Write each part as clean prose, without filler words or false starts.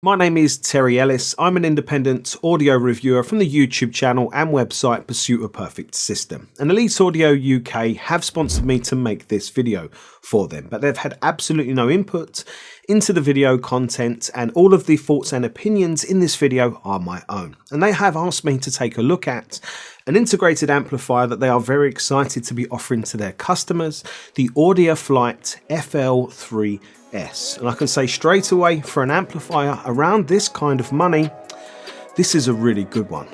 My name is Terry Ellis. I'm an independent audio reviewer from the YouTube channel and website Pursuit of Perfect System. And Ellis Audio UK have sponsored me to make this video for them, but they've had absolutely no input into the video content, and all of the thoughts and opinions in this video are my own. And they have asked me to take a look at an integrated amplifier that they are very excited to be offering to their customers, the Audia Flight FL3S. And I can say straight away, for an amplifier around this kind of money, this is a really good one.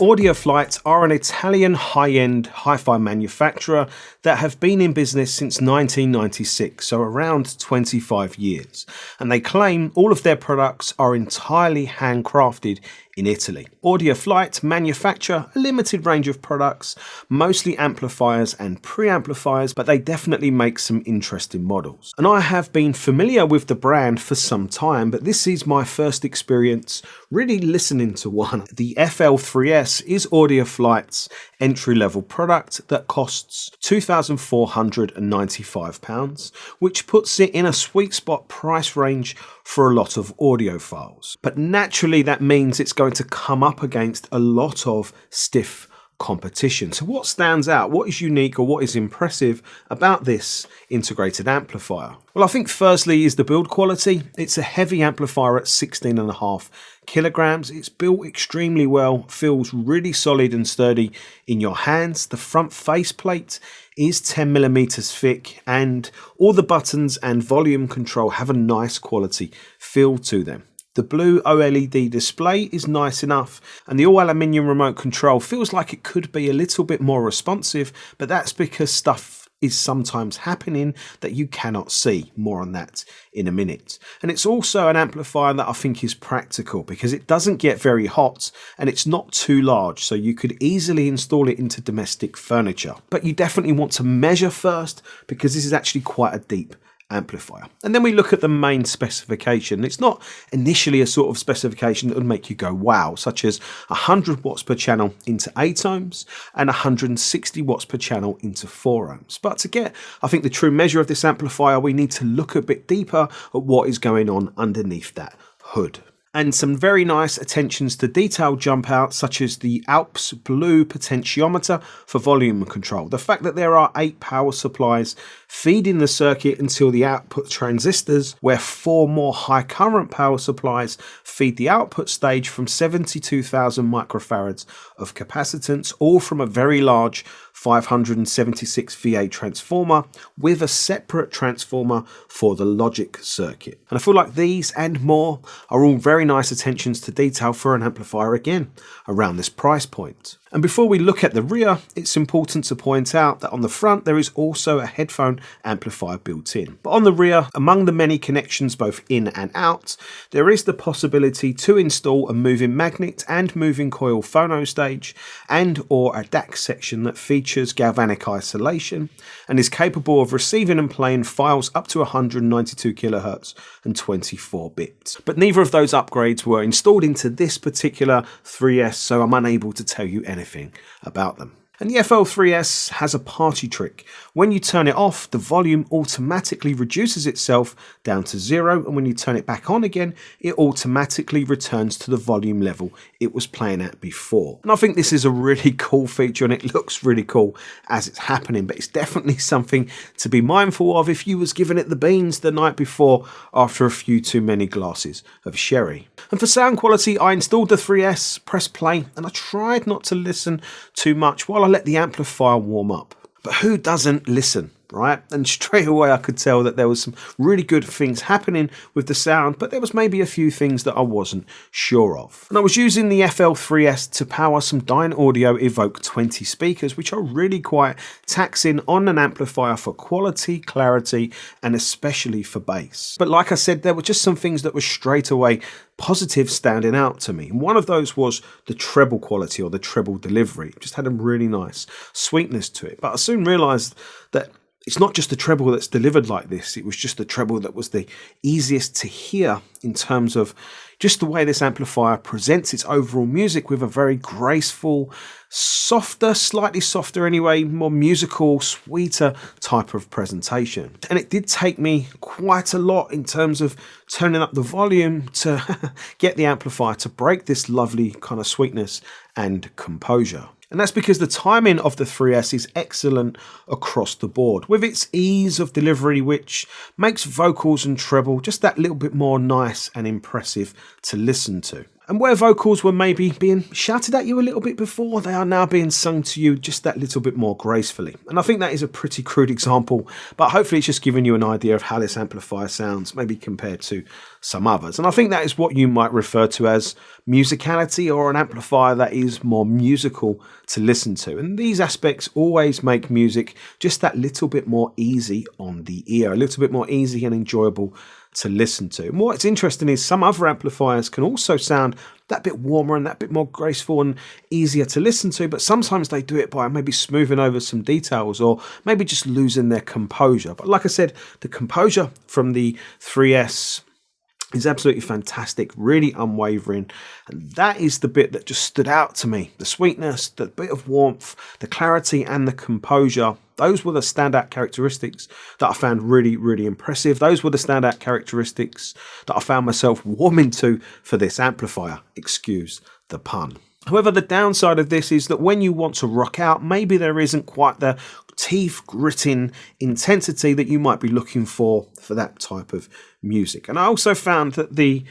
Audia Flight are an Italian high-end hi-fi manufacturer that have been in business since 1996, so around 25 years. And they claim all of their products are entirely handcrafted in Italy. Audia Flight manufacture a limited range of products, mostly amplifiers and preamplifiers, but they definitely make some interesting models. And I have been familiar with the brand for some time, but this is my first experience really listening to one. The FL3S is Audia Flight's entry-level product that costs £2,495, which puts it in a sweet spot price range for a lot of audiophiles. But naturally that means it's going to come up against a lot of stiff competition. So what stands out? What is unique or what is impressive about this integrated amplifier? Well, I think firstly is the build quality. It's a heavy amplifier at 16.5 kilograms. It's built extremely well, feels really solid and sturdy in your hands. The front faceplate is 10 millimeters thick, and all the buttons and volume control have a nice quality feel to them. The blue OLED display is nice enough, and the all aluminium remote control feels like it could be a little bit more responsive, but that's because stuff is sometimes happening that you cannot see. More on that in a minute. And it's also an amplifier that I think is practical because it doesn't get very hot and it's not too large, so you could easily install it into domestic furniture. But you definitely want to measure first because this is actually quite a deep amplifier. And then we look at the main specification. It's not initially a sort of specification that would make you go wow, such as 100 watts per channel into 8 ohms and 160 watts per channel into 4 ohms. But to get, I think, the true measure of this amplifier, we need to look a bit deeper at what is going on underneath that hood. And some very nice attentions to detail jump out, such as the Alps blue potentiometer for volume control. The fact that there are 8 power supplies feeding the circuit until the output transistors, where 4 more high current power supplies feed the output stage from 72,000 microfarads of capacitance, all from a very large 576 VA transformer with a separate transformer for the logic circuit. And I feel like these and more are all very nice attentions to detail for an amplifier, again around this price point. And before we look at the rear, it's important to point out that on the front there is also a headphone amplifier built in. But on the rear, among the many connections both in and out, there is the possibility to install a moving magnet and moving coil phono stage and or a DAC section that features galvanic isolation and is capable of receiving and playing files up to 192 kilohertz and 24 bits. But neither of those upgrades were installed into this particular 3S, so I'm unable to tell you anything about them. And the FL3S has a party trick. When you turn it off, the volume automatically reduces itself down to 0, and when you turn it back on again, it automatically returns to the volume level it was playing at before. And I think this is a really cool feature, and it looks really cool as it's happening, but it's definitely something to be mindful of if you was giving it the beans the night before after a few too many glasses of sherry. And for sound quality, I installed the 3S, pressed play, and I tried not to listen too much while I let the amplifier warm up. But who doesn't listen, right? And straight away I could tell that there was some really good things happening with the sound, but there was maybe a few things that I wasn't sure of. And I was using the FL3S to power some Dynaudio Evoke 20 speakers, which are really quite taxing on an amplifier for quality, clarity, and especially for bass. But like I said, there were just some things that were straight away positive standing out to me. And one of those was the treble quality or the treble delivery. It just had a really nice sweetness to it. But I soon realized that It's not just the treble that's delivered like this, it was just the treble that was the easiest to hear in terms of just the way this amplifier presents its overall music, with a very graceful, softer, slightly softer anyway, more musical, sweeter type of presentation. And it did take me quite a lot in terms of turning up the volume to get the amplifier to break this lovely kind of sweetness and composure. And that's because the timing of the 3S is excellent across the board, with its ease of delivery, which makes vocals and treble just that little bit more nice and impressive to listen to. And where vocals were maybe being shouted at you a little bit before, they are now being sung to you just that little bit more gracefully. And I think that is a pretty crude example, but hopefully it's just giving you an idea of how this amplifier sounds, maybe compared to some others. And I think that is what you might refer to as musicality, or an amplifier that is more musical to listen to. And these aspects always make music just that little bit more easy on the ear, a little bit more easy and enjoyable to listen to. And what's interesting is some other amplifiers can also sound that bit warmer and that bit more graceful and easier to listen to, but sometimes they do it by maybe smoothing over some details or maybe just losing their composure. But like I said, the composure from the 3S is absolutely fantastic, really unwavering, and that is the bit that just stood out to me. The sweetness, the bit of warmth, the clarity and the composure, those were the standout characteristics that I found really, really impressive. Those were the standout characteristics that I found myself warming to for this amplifier, excuse the pun. However, the downside of this is that when you want to rock out, maybe there isn't quite the teeth gritting intensity that you might be looking for that type of music. And I also found that the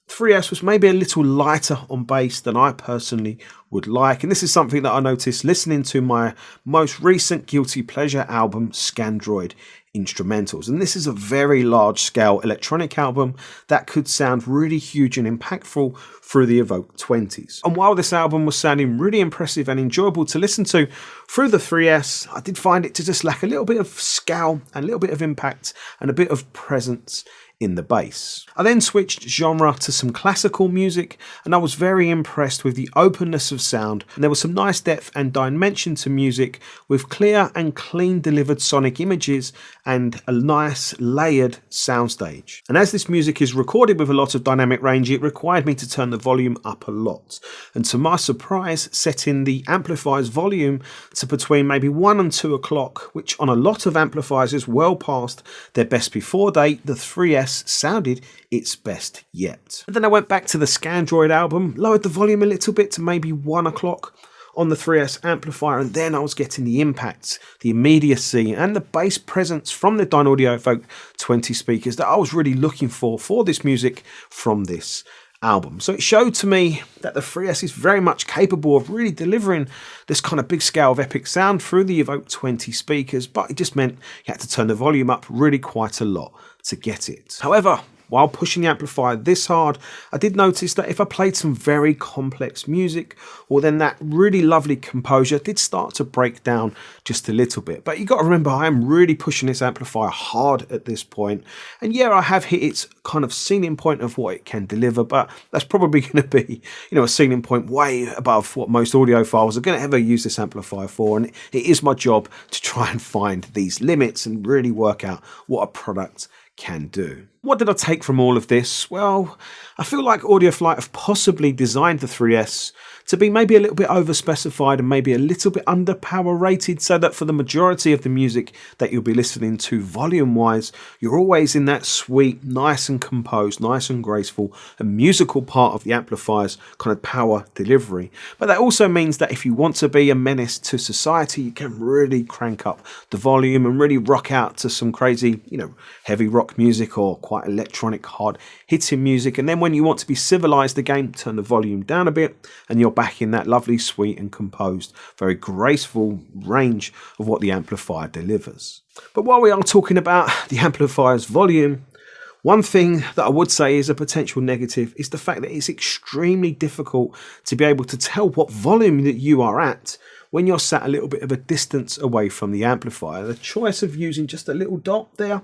3S was maybe a little lighter on bass than I personally would like. And this is something that I noticed listening to my most recent Guilty Pleasure album, Scandroid Instrumentals. And this is a very large scale electronic album that could sound really huge and impactful through the Evoke 20s. And while this album was sounding really impressive and enjoyable to listen to through the 3S, I did find it to just lack a little bit of scale and a little bit of impact and a bit of presence in the bass. I then switched genre to some classical music, and I was very impressed with the openness of sound, and there was some nice depth and dimension to music with clear and clean delivered sonic images and a nice layered soundstage. And as this music is recorded with a lot of dynamic range, it required me to turn the volume up a lot, and to my surprise setting the amplifier's volume to between maybe 1 and 2 o'clock, which on a lot of amplifiers is well past their best before date. The 3S sounded its best yet. And then I went back to the Scandroid album, lowered the volume a little bit to maybe 1 o'clock on the 3S amplifier, and then I was getting the impact, the immediacy and the bass presence from the Audio Flight 20 speakers that I was really looking for this music from this album. So it showed to me that the 3S is very much capable of really delivering this kind of big scale of epic sound through the Evoke 20 speakers, but it just meant you had to turn the volume up really quite a lot to get it. However, while pushing the amplifier this hard, I did notice that if I played some very complex music, well then that really lovely composure did start to break down just a little bit. But you got to remember, I am really pushing this amplifier hard at this point. And yeah, I have hit its kind of ceiling point of what it can deliver, but that's probably going to be, a ceiling point way above what most audiophiles are going to ever use this amplifier for. And it is my job to try and find these limits and really work out what a product can do. What did I take from all of this? Well, I feel like Audia Flight have possibly designed the 3S to be maybe a little bit overspecified and maybe a little bit under power rated, so that for the majority of the music that you'll be listening to volume wise, you're always in that sweet, nice and composed, nice and graceful and musical part of the amplifier's kind of power delivery. But that also means that if you want to be a menace to society, you can really crank up the volume and really rock out to some crazy, heavy rock music or quite electronic hard hitting music. And then when you want to be civilized again, turn the volume down a bit and you're back in that lovely, sweet and composed, very graceful range of what the amplifier delivers. But while we are talking about the amplifier's volume, one thing that I would say is a potential negative is the fact that it's extremely difficult to be able to tell what volume that you are at when you're sat a little bit of a distance away from the amplifier. The choice of using just a little dot there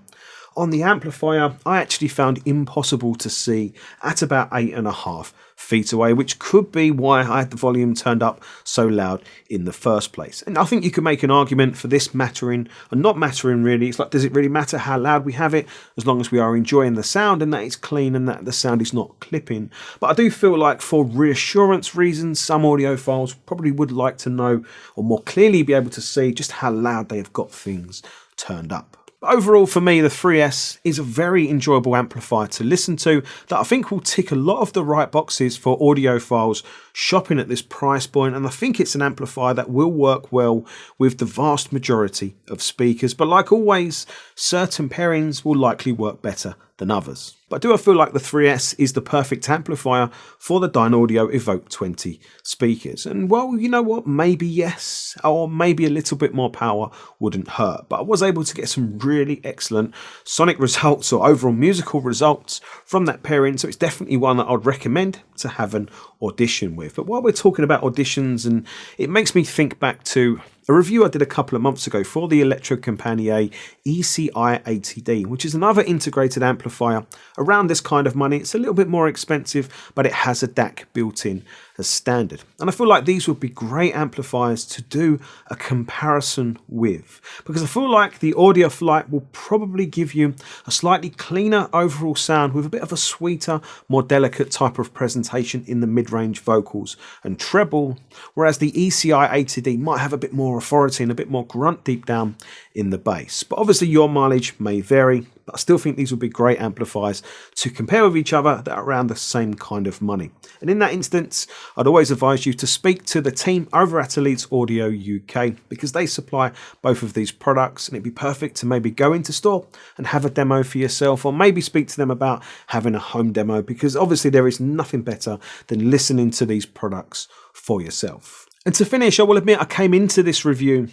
on the amplifier, I actually found impossible to see at about 8.5 feet away, which could be why I had the volume turned up so loud in the first place. And I think you could make an argument for this mattering and not mattering really. It's like, does it really matter how loud we have it, as long as we are enjoying the sound and that it's clean and that the sound is not clipping? But I do feel like for reassurance reasons, some audiophiles probably would like to know or more clearly be able to see just how loud they have got things turned up. But overall, for me, the 3S is a very enjoyable amplifier to listen to that I think will tick a lot of the right boxes for audiophiles shopping at this price point, and I think it's an amplifier that will work well with the vast majority of speakers. But like always, certain pairings will likely work better than others. But do I feel like the 3S is the perfect amplifier for the Dynaudio Evoke 20 speakers? And well, you know what, maybe yes, or maybe a little bit more power wouldn't hurt. But I was able to get some really excellent sonic results or overall musical results from that pairing, so it's definitely one that I'd recommend to have an audition with. But while we're talking about auditions, and it makes me think back to a review I did a couple of months ago for the Electro Compagnie ECI 80D, which is another integrated amplifier around this kind of money. It's a little bit more expensive, but it has a DAC built in as standard. And I feel like these would be great amplifiers to do a comparison with, because I feel like the Audia Flight will probably give you a slightly cleaner overall sound with a bit of a sweeter, more delicate type of presentation in the mid-range vocals and treble, whereas the ECI 80D might have a bit more authority and a bit more grunt deep down in the bass. But obviously your mileage may vary, but I still think these would be great amplifiers to compare with each other that are around the same kind of money. And in that instance, I'd always advise you to speak to the team over at Ellis Audio UK, because they supply both of these products, and it'd be perfect to maybe go into store and have a demo for yourself, or maybe speak to them about having a home demo, because obviously there is nothing better than listening to these products for yourself. And to finish, I will admit I came into this review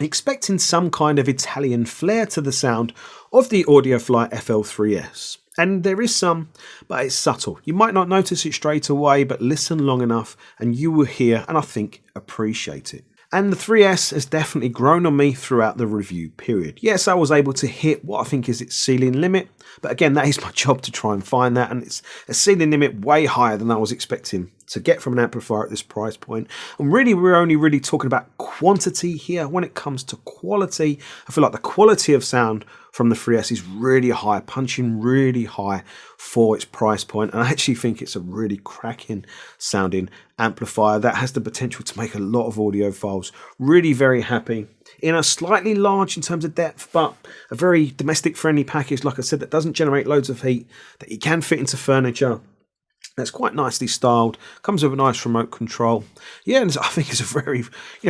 expecting some kind of Italian flair to the sound of the Audia Flight FL3S. And there is some, but it's subtle. You might not notice it straight away, but listen long enough and you will hear, and I think appreciate it. And the 3S has definitely grown on me throughout the review period. Yes, I was able to hit what I think is its ceiling limit, but again, that is my job to try and find that, and it's a ceiling limit way higher than I was expecting to get from an amplifier at this price point. And really, we're only really talking about quantity here. When it comes to quality, I feel like the quality of sound from the 3S is really high, punching really high for its price point. And I actually think it's a really cracking sounding amplifier that has the potential to make a lot of audiophiles really very happy in a slightly large in terms of depth, but a very domestic friendly package, like I said, that doesn't generate loads of heat, that you can fit into furniture. That's quite nicely styled, comes with a nice remote control. Yeah, and I think it's a very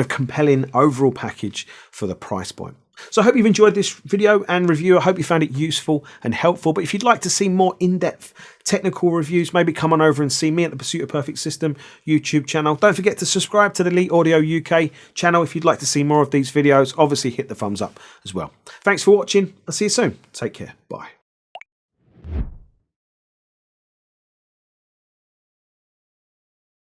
compelling overall package for the price point. So I hope you've enjoyed this video and review. I hope you found it useful and helpful. But if you'd like to see more in-depth technical reviews, maybe come on over and see me at the Pursuit of Perfect System YouTube channel. Don't forget to subscribe to the Elite Audio UK channel if you'd like to see more of these videos. Obviously hit the thumbs up as well. Thanks for watching. I'll see you soon. Take care. Bye.